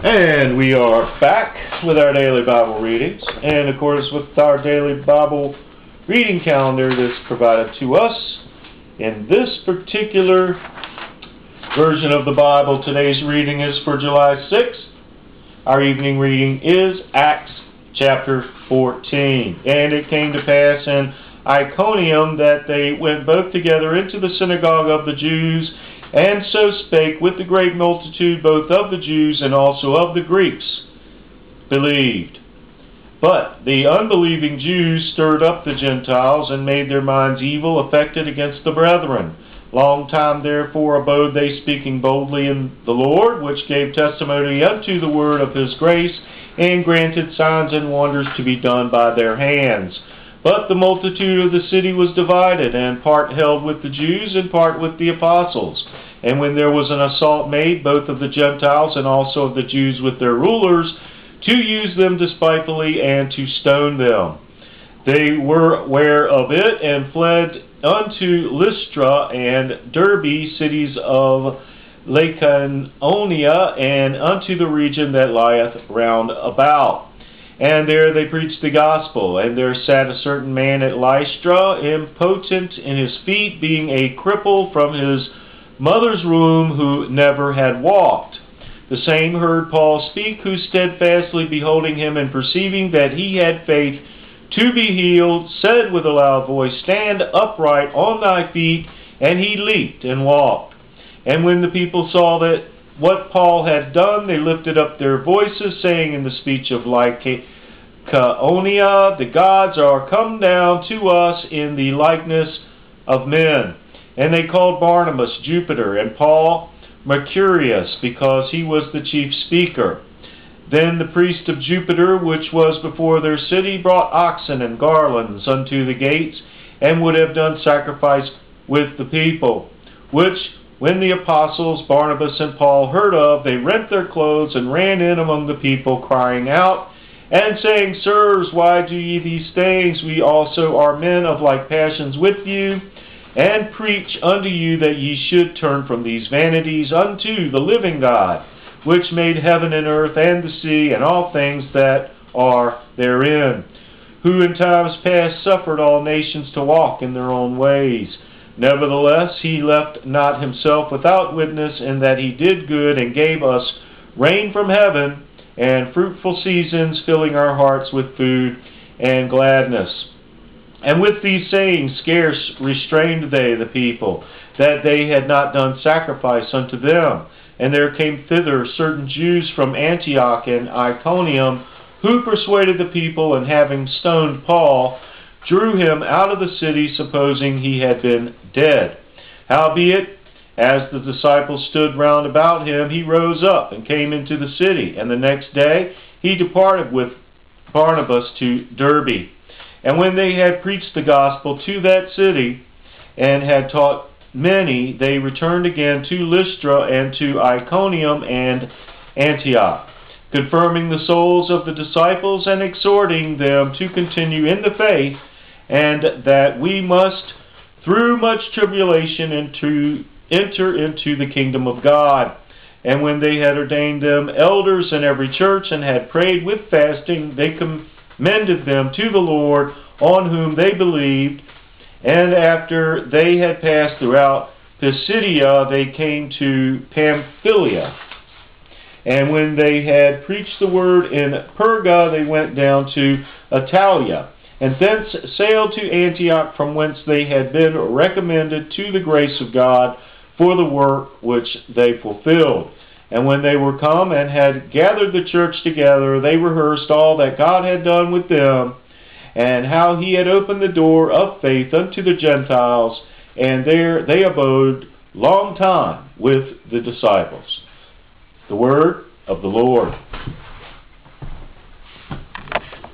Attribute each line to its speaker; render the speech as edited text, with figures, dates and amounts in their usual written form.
Speaker 1: And we are back with our daily Bible readings, in accordance with our daily Bible reading calendar that's provided to us. In this particular version of the Bible, today's reading is for July 6th. Our evening reading is Acts chapter 14. And it came to pass in Iconium that they went both together into the synagogue of the Jews, and so spake with the great multitude, both of the Jews and also of the Greeks, believed. But the unbelieving Jews stirred up the Gentiles, and made their minds evil affected against the brethren. Long time therefore abode they, speaking boldly in the Lord, which gave testimony unto the word of his grace, and granted signs and wonders to be done by their hands. But the multitude of the city was divided, and part held with the Jews, and part with the apostles. And when there was an assault made, both of the Gentiles and also of the Jews with their rulers, to use them despitefully, and to stone them, they were aware of it, and fled unto Lystra and Derbe, cities of Lycaonia, and unto the region that lieth round about. And there they preached the gospel. And there sat a certain man at Lystra, impotent in his feet, being a cripple from his mother's womb, who never had walked. The same heard Paul speak, who steadfastly beholding him, and perceiving that he had faith to be healed, said with a loud voice, Stand upright on thy feet. And he leaped and walked. And when the people saw that what Paul had done, they lifted up their voices, saying in the speech of Lycaonia, the gods are come down to us in the likeness of men. And they called Barnabas Jupiter, and Paul Mercurius, because he was the chief speaker. Then the priest of Jupiter, which was before their city, brought oxen and garlands unto the gates, and would have done sacrifice with the people, which when the apostles Barnabas and Paul heard of, they rent their clothes, and ran in among the people, crying out, and saying, Sirs, why do ye these things? We also are men of like passions with you, and preach unto you that ye should turn from these vanities unto the living God, which made heaven and earth and the sea, and all things that are therein, who in times past suffered all nations to walk in their own ways. Nevertheless, he left not himself without witness, in that he did good, and gave us rain from heaven, and fruitful seasons, filling our hearts with food and gladness. And with these sayings scarce restrained they the people, that they had not done sacrifice unto them. And there came thither certain Jews from Antioch and Iconium, who persuaded the people, and having stoned Paul, drew him out of the city, supposing he had been dead. Howbeit, as the disciples stood round about him, he rose up and came into the city. And the next day he departed with Barnabas to Derbe. And when they had preached the gospel to that city, and had taught many, they returned again to Lystra and to Iconium and Antioch, confirming the souls of the disciples, and exhorting them to continue in the faith, and that we must, through much tribulation, enter into the kingdom of God. And when they had ordained them elders in every church, and had prayed with fasting, they commended them to the Lord, on whom they believed. And after they had passed throughout Pisidia, they came to Pamphylia. And when they had preached the word in Perga, they went down to Attalia, and thence sailed to Antioch, from whence they had been recommended to the grace of God for the work which they fulfilled. And when they were come and had gathered the church together, they rehearsed all that God had done with them, and how he had opened the door of faith unto the Gentiles, and there they abode long time with the disciples. The word of the Lord.